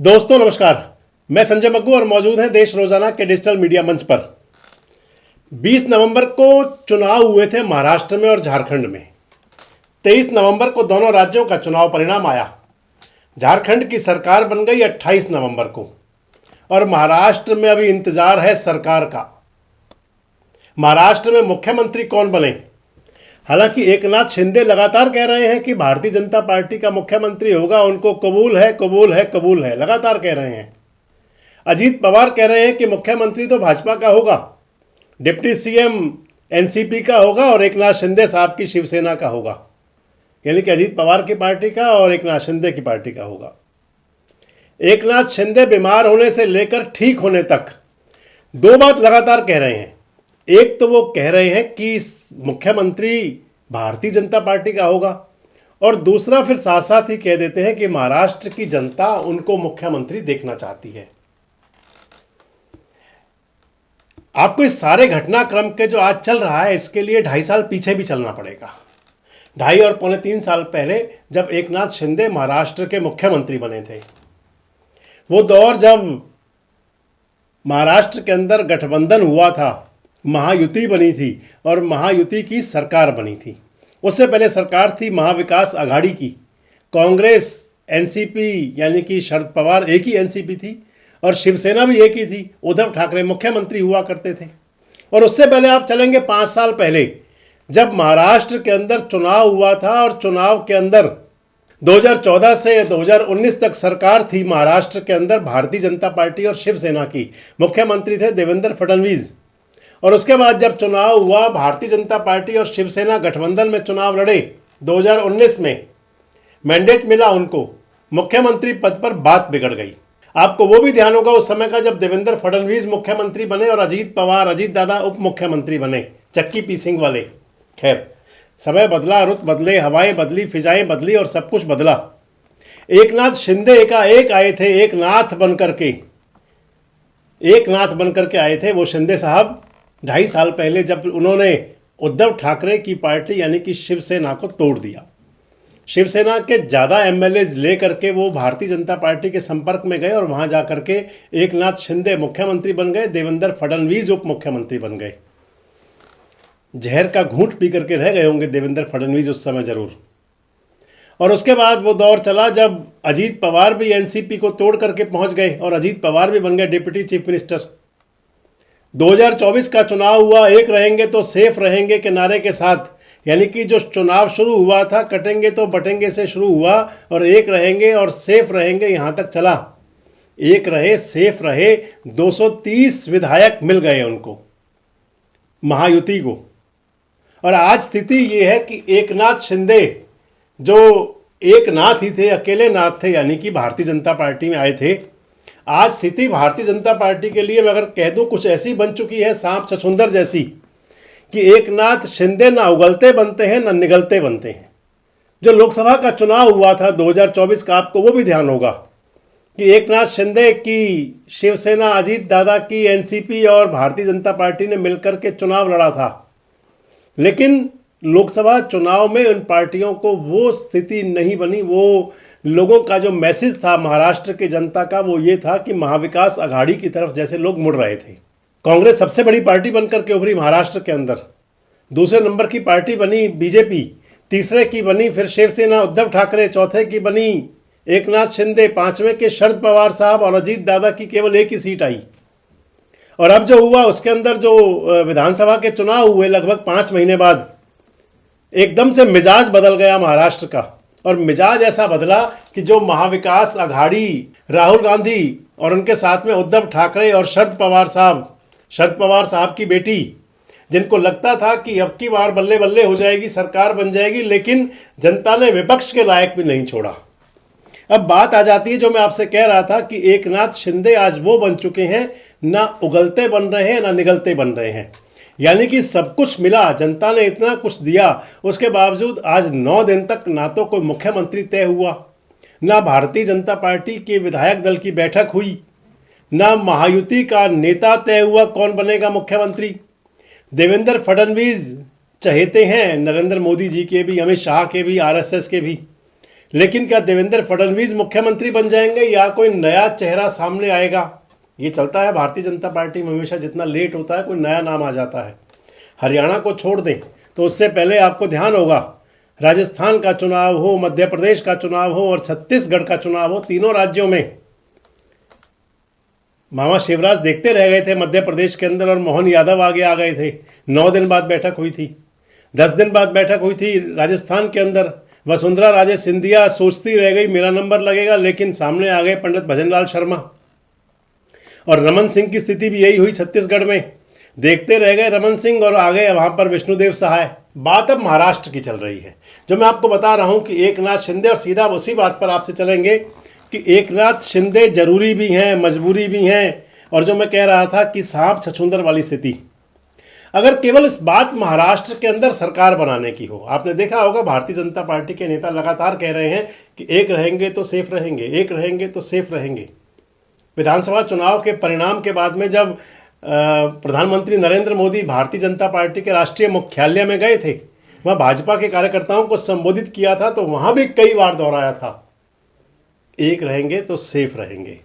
दोस्तों नमस्कार। मैं संजय मग्गू और मौजूद हैं देश रोजाना के डिजिटल मीडिया मंच पर। 20 नवंबर को चुनाव हुए थे महाराष्ट्र में और झारखंड में। 23 नवंबर को दोनों राज्यों का चुनाव परिणाम आया। झारखंड की सरकार बन गई 28 नवंबर को और महाराष्ट्र में अभी इंतजार है सरकार का। महाराष्ट्र में मुख्यमंत्री कौन बने? हालांकि एकनाथ शिंदे लगातार कह रहे हैं कि भारतीय जनता पार्टी का मुख्यमंत्री होगा, उनको कबूल है कबूल है कबूल है, लगातार कह रहे हैं। अजीत पवार कह रहे हैं कि मुख्यमंत्री तो भाजपा का होगा, डिप्टी सीएम एनसीपी का होगा और एकनाथ शिंदे साहब की शिवसेना का होगा। यानी कि अजीत पवार की पार्टी का और एकनाथ शिंदे की पार्टी का होगा। एकनाथ शिंदे बीमार होने से लेकर ठीक होने तक दो बात लगातार कह रहे हैं। एक तो वो कह रहे हैं कि मुख्यमंत्री भारतीय जनता पार्टी का होगा और दूसरा फिर साथ साथ ही कह देते हैं कि महाराष्ट्र की जनता उनको मुख्यमंत्री देखना चाहती है। आपको इस सारे घटनाक्रम के जो आज चल रहा है इसके लिए 2.5 साल पीछे भी चलना पड़ेगा। 2.5 और पौने 3 साल पहले जब एकनाथ शिंदे महाराष्ट्र के मुख्यमंत्री बने थे, वो दौर जब महाराष्ट्र के अंदर गठबंधन हुआ था, महायुति बनी थी और महायुति की सरकार बनी थी। उससे पहले सरकार थी महाविकास आघाड़ी की। कांग्रेस एनसीपी यानी कि शरद पवार एक ही एनसीपी थी और शिवसेना भी एक ही थी। उद्धव ठाकरे मुख्यमंत्री हुआ करते थे। और उससे पहले आप चलेंगे 5 साल पहले जब महाराष्ट्र के अंदर चुनाव हुआ था और चुनाव के अंदर 2014 से 2019 तक सरकार थी महाराष्ट्र के अंदर भारतीय जनता पार्टी और शिवसेना की। मुख्यमंत्री थे देवेंद्र फडणवीस। और उसके बाद जब चुनाव हुआ, भारतीय जनता पार्टी और शिवसेना गठबंधन में चुनाव लड़े। 2019 में मैंडेट मिला उनको, मुख्यमंत्री पद पर बात बिगड़ गई। आपको वो भी ध्यान होगा उस समय का जब देवेंद्र फडणवीस मुख्यमंत्री बने और अजीत पवार, अजीत दादा उप मुख्यमंत्री बने, चक्की पीसिंग वाले। खैर, समय बदला, रुत बदले, हवाएं बदली, फिजाएं बदली और सब कुछ बदला। एकनाथ शिंदे एकाएक आए थे, एक नाथ बनकर के आए थे वो शिंदे साहब 2.5 साल पहले जब उन्होंने उद्धव ठाकरे की पार्टी यानी कि शिवसेना को तोड़ दिया। शिवसेना के ज़्यादा एमएलएज ले करके वो भारतीय जनता पार्टी के संपर्क में गए और वहाँ जा करके एकनाथ शिंदे मुख्यमंत्री बन गए, देवेंद्र फडणवीस उप मुख्यमंत्री बन गए। जहर का घूंट पी करके रह गए होंगे देवेंद्र फडणवीस उस समय जरूर। और उसके बाद वो दौर चला जब अजीत पवार भी एनसीपी को तोड़ करके पहुँच गए और अजीत पवार भी बन गए डिप्टी चीफ मिनिस्टर। 2024 का चुनाव हुआ, एक रहेंगे तो सेफ रहेंगे के नारे के साथ। यानी कि जो चुनाव शुरू हुआ था कटेंगे तो बटेंगे से शुरू हुआ और एक रहेंगे और सेफ रहेंगे यहाँ तक चला। एक रहे, सेफ रहे। 230 विधायक मिल गए उनको, महायुति को। और आज स्थिति ये है कि एकनाथ शिंदे जो एक नाथ ही थे, अकेले नाथ थे, यानी कि भारतीय जनता पार्टी में आए थे। आज स्थिति भारतीय जनता पार्टी के लिए अगर कह दूं कुछ ऐसी बन चुकी है, सांप छछूंदर जैसी, कि एकनाथ शिंदे ना उगलते बनते हैं ना निगलते बनते हैं। जो लोकसभा का चुनाव हुआ था 2024 का, आपको वो भी ध्यान होगा कि एकनाथ शिंदे की शिवसेना, अजीत दादा की एनसीपी और भारतीय जनता पार्टी ने मिलकर के चुनाव लड़ा था। लेकिन लोकसभा चुनाव में उन पार्टियों को वो स्थिति नहीं बनी। वो लोगों का जो मैसेज था महाराष्ट्र की जनता का वो ये था कि महाविकास आघाड़ी की तरफ जैसे लोग मुड़ रहे थे। कांग्रेस सबसे बड़ी पार्टी बनकर के उभरी महाराष्ट्र के अंदर। दूसरे नंबर की पार्टी बनी बीजेपी, तीसरे की बनी फिर शिवसेना उद्धव ठाकरे, चौथे की बनी एकनाथ शिंदे, पांचवें के शरद पवार साहब और अजीत दादा की केवल एक ही सीट आई। और अब जो हुआ उसके अंदर जो विधानसभा के चुनाव हुए लगभग 5 महीने बाद, एकदम से मिजाज बदल गया महाराष्ट्र का। और मिजाज ऐसा बदला कि जो महाविकास आघाड़ी, राहुल गांधी और उनके साथ में उद्धव ठाकरे और शरद पवार साहब की बेटी, जिनको लगता था कि अब की बार बल्ले बल्ले हो जाएगी, सरकार बन जाएगी, लेकिन जनता ने विपक्ष के लायक भी नहीं छोड़ा। अब बात आ जाती है जो मैं आपसे कह रहा था कि एकनाथ शिंदे आज वो बन चुके हैं, ना उगलते बन रहे हैं ना निगलते बन रहे हैं। यानी कि सब कुछ मिला, जनता ने इतना कुछ दिया, उसके बावजूद आज 9 दिन तक ना तो कोई मुख्यमंत्री तय हुआ, ना भारतीय जनता पार्टी के विधायक दल की बैठक हुई, ना महायुति का नेता तय हुआ कौन बनेगा मुख्यमंत्री। देवेंद्र फडणवीस चहेते हैं नरेंद्र मोदी जी के भी, अमित शाह के भी, आरएसएस के भी, लेकिन क्या देवेंद्र फडणवीस मुख्यमंत्री बन जाएंगे या कोई नया चेहरा सामने आएगा? ये चलता है भारतीय जनता पार्टी में हमेशा, जितना लेट होता है कोई नया नाम आ जाता है। हरियाणा को छोड़ दें तो उससे पहले आपको ध्यान होगा, राजस्थान का चुनाव हो, मध्य प्रदेश का चुनाव हो और छत्तीसगढ़ का चुनाव हो, तीनों राज्यों में मामा शिवराज देखते रह गए थे मध्य प्रदेश के अंदर और मोहन यादव आगे आ गए थे। 9 दिन बाद बैठक हुई थी, 10 दिन बाद बैठक हुई थी राजस्थान के अंदर। वसुंधरा राजे सिंधिया सोचती रह गई मेरा नंबर लगेगा, लेकिन सामने आ गए पंडित भजनलाल शर्मा। और रमन सिंह की स्थिति भी यही हुई छत्तीसगढ़ में, देखते रह गए रमन सिंह और आ गए वहां पर विष्णुदेव सहाय। बात अब महाराष्ट्र की चल रही है, जो मैं आपको बता रहा हूं कि एकनाथ शिंदे, और सीधा उसी बात पर आपसे चलेंगे कि एकनाथ शिंदे जरूरी भी हैं, मजबूरी भी हैं, और जो मैं कह रहा था कि सांप छछूंदर वाली स्थिति। अगर केवल इस बात महाराष्ट्र के अंदर सरकार बनाने की हो, आपने देखा होगा भारतीय जनता पार्टी के नेता लगातार कह रहे हैं कि एक रहेंगे तो सेफ रहेंगे, एक रहेंगे तो सेफ रहेंगे। विधानसभा चुनाव के परिणाम के बाद में जब प्रधानमंत्री नरेंद्र मोदी भारतीय जनता पार्टी के राष्ट्रीय मुख्यालय में गए थे, वहां भाजपा के कार्यकर्ताओं को संबोधित किया था, तो वहां भी कई बार दोहराया था एक रहेंगे तो सेफ रहेंगे।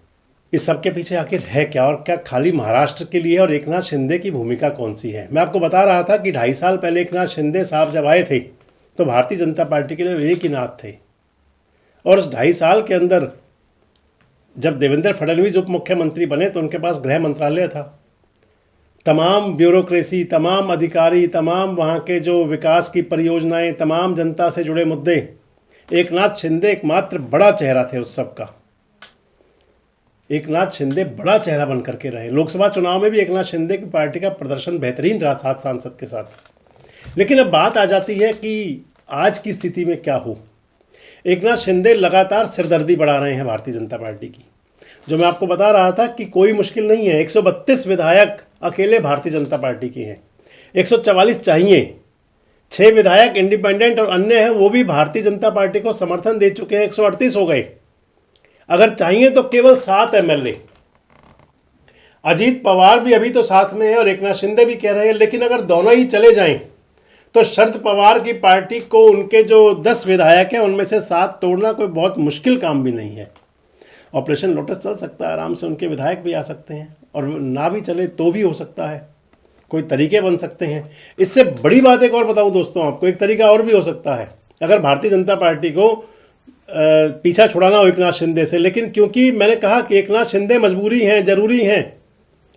इस सब के पीछे आखिर है क्या, और क्या खाली महाराष्ट्र के लिए, और एकनाथ शिंदे की भूमिका कौन सी है? मैं आपको बता रहा था कि 2.5 साल पहले एकनाथ शिंदे साहब जब आए थे तो भारतीय जनता पार्टी के लिए एक ही नाथ थे, और उस 2.5 साल के अंदर जब देवेंद्र फडणवीस उप मुख्यमंत्री बने तो उनके पास गृह मंत्रालय था। तमाम ब्यूरोक्रेसी, तमाम अधिकारी, तमाम वहाँ के जो विकास की परियोजनाएं, तमाम जनता से जुड़े मुद्दे, एकनाथ शिंदे एकमात्र बड़ा चेहरा थे उस सब का। एकनाथ शिंदे बड़ा चेहरा बन करके रहे। लोकसभा चुनाव में भी एकनाथ शिंदे की पार्टी का प्रदर्शन बेहतरीन रहा 7 सांसद के साथ। लेकिन अब बात आ जाती है कि आज की स्थिति में क्या हो। एकनाथ शिंदे लगातार सिरदर्दी बढ़ा रहे हैं भारतीय जनता पार्टी की। जो मैं आपको बता रहा था कि कोई मुश्किल नहीं है, 132 विधायक अकेले भारतीय जनता पार्टी के हैं, 144 चाहिए, 6 विधायक इंडिपेंडेंट और अन्य हैं, वो भी भारतीय जनता पार्टी को समर्थन दे चुके हैं, 138 हो गए। अगर चाहिए तो केवल 7 एमएलए। अजीत पवार भी अभी तो साथ में है और एकनाथ शिंदे भी कह रहे हैं, लेकिन अगर दोनों ही चले जाएं तो शरद पवार की पार्टी को उनके जो 10 विधायक हैं उनमें से 7 तोड़ना कोई बहुत मुश्किल काम भी नहीं है। ऑपरेशन लोटस चल सकता है आराम से, उनके विधायक भी आ सकते हैं, और ना भी चले तो भी हो सकता है, कोई तरीके बन सकते हैं। इससे बड़ी बात एक और बताऊं दोस्तों आपको, एक तरीका और भी हो सकता है अगर भारतीय जनता पार्टी को पीछा छुड़ाना हो एकनाथ शिंदे से। लेकिन क्योंकि मैंने कहा कि एकनाथ शिंदे मजबूरी हैं, जरूरी हैं,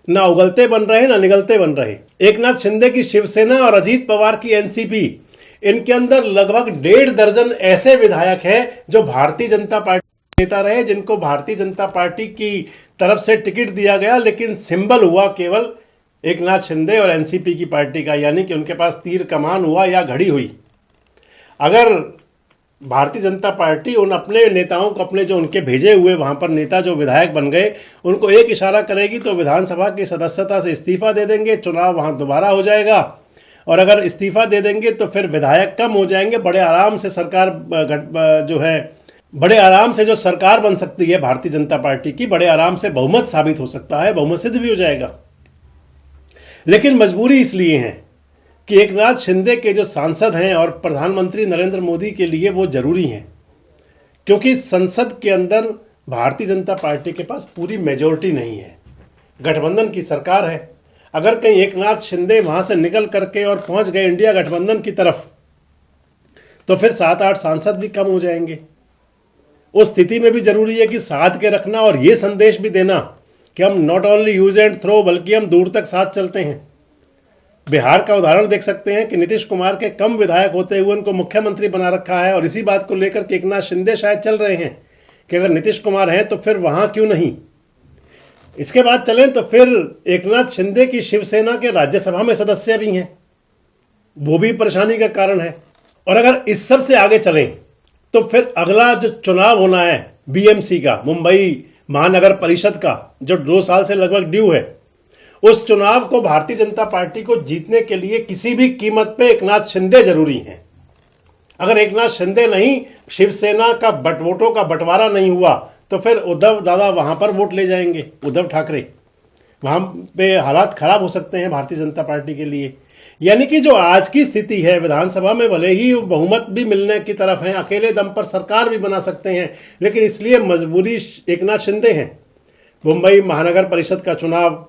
ना उगलते बन रहे ना निगलते बन रहे। एकनाथ शिंदे की शिवसेना और अजीत पवार की एनसीपी, इनके अंदर लगभग 1.5 दर्जन ऐसे विधायक हैं जो भारतीय जनता पार्टी नेता रहे, जिनको भारतीय जनता पार्टी की तरफ से टिकट दिया गया, लेकिन सिंबल हुआ केवल एकनाथ शिंदे और एनसीपी की पार्टी का, यानी कि उनके पास तीर कमान हुआ या घड़ी हुई। अगर भारतीय जनता पार्टी उन अपने नेताओं को, अपने जो उनके भेजे हुए वहां पर नेता जो विधायक बन गए, उनको एक इशारा करेगी तो विधानसभा की सदस्यता से इस्तीफा दे देंगे, चुनाव वहां दोबारा हो जाएगा। और अगर इस्तीफा दे देंगे तो फिर विधायक कम हो जाएंगे, बड़े आराम से सरकार जो है, बड़े आराम से जो सरकार बन सकती है भारतीय जनता पार्टी की, बड़े आराम से बहुमत साबित हो सकता है, बहुमत सिद्ध भी हो जाएगा। लेकिन मजबूरी इसलिए है कि एकनाथ शिंदे के जो सांसद हैं और प्रधानमंत्री नरेंद्र मोदी के लिए वो जरूरी हैं, क्योंकि संसद के अंदर भारतीय जनता पार्टी के पास पूरी मेजोरिटी नहीं है, गठबंधन की सरकार है। अगर कहीं एकनाथ शिंदे वहां से निकल करके और पहुंच गए इंडिया गठबंधन की तरफ, तो फिर 7-8 सांसद भी कम हो जाएंगे। उस स्थिति में भी जरूरी है कि साथ के रखना और ये संदेश भी देना कि हम not only use and throw, बल्कि हम दूर तक साथ चलते हैं। बिहार का उदाहरण देख सकते हैं कि नीतीश कुमार के कम विधायक होते हुए उनको मुख्यमंत्री बना रखा है, और इसी बात को लेकर के एकनाथ शिंदे शायद चल रहे हैं कि अगर नीतीश कुमार हैं तो फिर वहां क्यों नहीं। इसके बाद चलें तो फिर एकनाथ शिंदे की शिवसेना के राज्यसभा में सदस्य भी हैं, वो भी परेशानी का कारण है। और अगर इस सब से आगे चलें तो फिर अगला जो चुनाव होना है बीएमसी का, मुंबई महानगर परिषद का, जो 2 साल से लगभग ड्यू है, उस चुनाव को भारतीय जनता पार्टी को जीतने के लिए किसी भी कीमत पे एकनाथ शिंदे जरूरी हैं। अगर एकनाथ शिंदे नहीं, शिवसेना का वोटों का बंटवारा नहीं हुआ तो फिर उद्धव दादा वहां पर वोट ले जाएंगे, उद्धव ठाकरे। वहां पे हालात खराब हो सकते हैं भारतीय जनता पार्टी के लिए। यानी कि जो आज की स्थिति है, विधानसभा में भले ही बहुमत भी मिलने की तरफ है, अकेले दम पर सरकार भी बना सकते हैं, लेकिन इसलिए मजबूरी एकनाथ शिंदे हैं। मुंबई महानगर परिषद का चुनाव,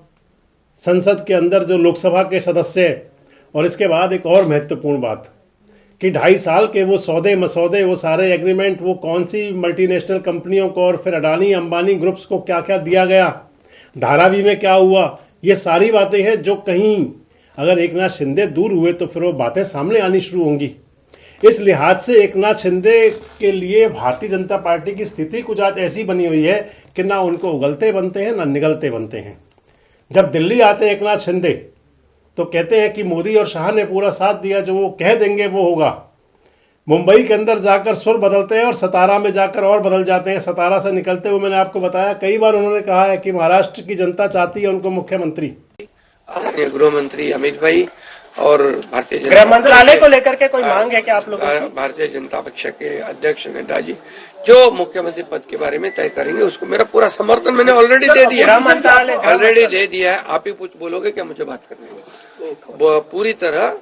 संसद के अंदर जो लोकसभा के सदस्य, और इसके बाद एक और महत्वपूर्ण बात कि 2.5 साल के वो सौदे मसौदे, वो सारे एग्रीमेंट, वो कौन सी मल्टीनेशनल कंपनियों को और फिर अडानी अंबानी ग्रुप्स को क्या क्या दिया गया, धारावी में क्या हुआ, ये सारी बातें हैं जो कहीं अगर एकनाथ शिंदे दूर हुए तो फिर वो बातें सामने आनी शुरू होंगी। इस लिहाज से एकनाथ शिंदे के लिए भारतीय जनता पार्टी की स्थिति कुछ आज ऐसी बनी हुई है कि ना उनको उगलते बनते हैं ना निगलते बनते हैं। जब दिल्ली आते हैं एकनाथ शिंदे तो कहते हैं कि मोदी और शाह ने पूरा साथ दिया, जो वो कह देंगे वो होगा। मुंबई के अंदर जाकर सुर बदलते हैं और सतारा में जाकर और बदल जाते हैं। सतारा से निकलते हुए मैंने आपको बताया कई बार उन्होंने कहा है कि महाराष्ट्र की जनता चाहती है उनको मुख्यमंत्री। आदरणीय गृह मंत्री अमित भाई और भारतीय गृह मंत्रालय को लेकर के कोई मांग है क्या आप लोगों की? भारतीय जनता पक्ष के अध्यक्ष नड्डा जी जो मुख्यमंत्री पद के बारे में तय करेंगे उसको मेरा पूरा समर्थन मैंने ऑलरेडी दे दिया है, ऑलरेडी दे दिया है। आप ही कुछ बोलोगे क्या मुझे बात करने में? पूरी तरह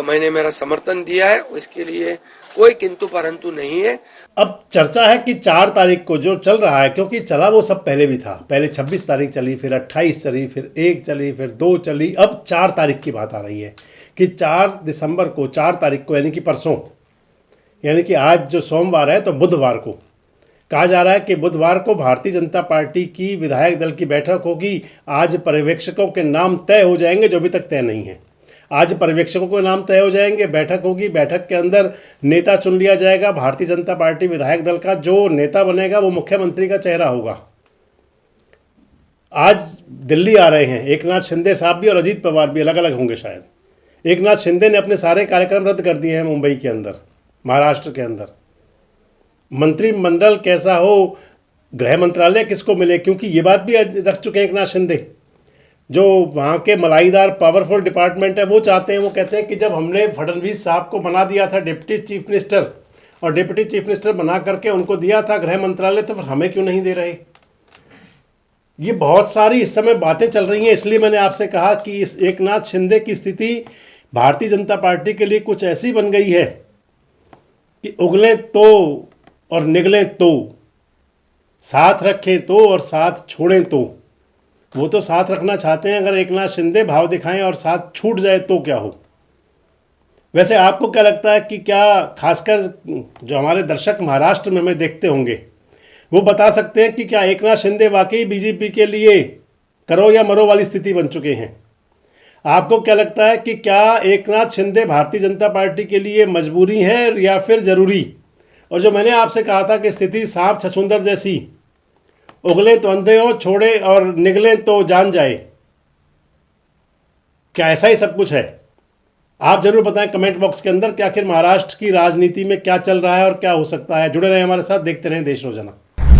मैंने मेरा समर्थन दिया है, उसके लिए कोई किंतु परंतु नहीं है। अब चर्चा है कि 4 तारीख को जो चल रहा है, क्योंकि चला वो सब पहले भी था, पहले 26 तारीख चली, फिर 28 चली, फिर 1 चली, फिर 2 चली, अब 4 तारीख की बात आ रही है कि 4 दिसंबर को, 4 तारीख को यानी कि परसों, यानी कि आज जो सोमवार है तो बुधवार को कहा जा रहा है कि बुधवार को भारतीय जनता पार्टी की विधायक दल की बैठक होगी। आज पर्यवेक्षकों के नाम तय हो जाएंगे जो अभी तक तय नहीं है। आज पर्यवेक्षकों के नाम तय हो जाएंगे, बैठक होगी, बैठक के अंदर नेता चुन लिया जाएगा। भारतीय जनता पार्टी विधायक दल का जो नेता बनेगा वो मुख्यमंत्री का चेहरा होगा। आज दिल्ली आ रहे हैं एकनाथ शिंदे साहब भी और अजीत पवार भी, अलग अलग होंगे शायद। एकनाथ शिंदे ने अपने सारे कार्यक्रम रद्द कर दिए हैं मुंबई के अंदर, महाराष्ट्र के अंदर। मंत्रिमंडल कैसा हो, गृह मंत्रालय किसको मिले, क्योंकि ये बात भी रख चुके हैं एकनाथ शिंदे। जो वहाँ के मलाईदार पावरफुल डिपार्टमेंट है वो चाहते हैं, वो कहते हैं कि जब हमने फडणवीस साहब को बना दिया था डिप्टी चीफ मिनिस्टर और डिप्टी चीफ मिनिस्टर बना करके उनको दिया था गृह मंत्रालय, तो फिर हमें क्यों नहीं दे रहे। ये बहुत सारी इस समय बातें चल रही हैं। इसलिए मैंने आपसे कहा कि इस एकनाथ शिंदे की स्थिति भारतीय जनता पार्टी के लिए कुछ ऐसी बन गई है कि उगलें तो और निगलें तो, साथ रखें तो और साथ छोड़ें तो। वो तो साथ रखना चाहते हैं, अगर एकनाथ शिंदे भाव दिखाएं और साथ छूट जाए तो क्या हो। वैसे आपको क्या लगता है कि क्या, खासकर जो हमारे दर्शक महाराष्ट्र में हमें देखते होंगे, वो बता सकते हैं कि क्या एकनाथ शिंदे वाकई बीजेपी के लिए करो या मरो वाली स्थिति बन चुके हैं? आपको क्या लगता है कि क्या एकनाथ शिंदे भारतीय जनता पार्टी के लिए मजबूरी है या फिर जरूरी? और जो मैंने आपसे कहा था कि स्थिति सांप छछूंदर जैसी, उगले तो अंधे हो, छोड़े और निगले तो जान जाए, क्या ऐसा ही सब कुछ है? आप जरूर बताएं कमेंट बॉक्स के अंदर कि आखिर महाराष्ट्र की राजनीति में क्या चल रहा है और क्या हो सकता है। जुड़े रहें हमारे साथ, देखते रहें देश रोजाना।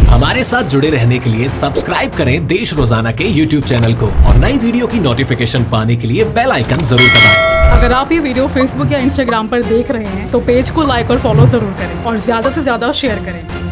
हमारे साथ जुड़े रहने के लिए सब्सक्राइब करें देश रोजाना के YouTube चैनल को और नई वीडियो की नोटिफिकेशन पाने के लिए बेल आइकन जरूर दबाएं। अगर आप ये वीडियो Facebook या Instagram पर देख रहे हैं तो पेज को लाइक और फॉलो जरूर करें और ज्यादा से ज्यादा शेयर करें।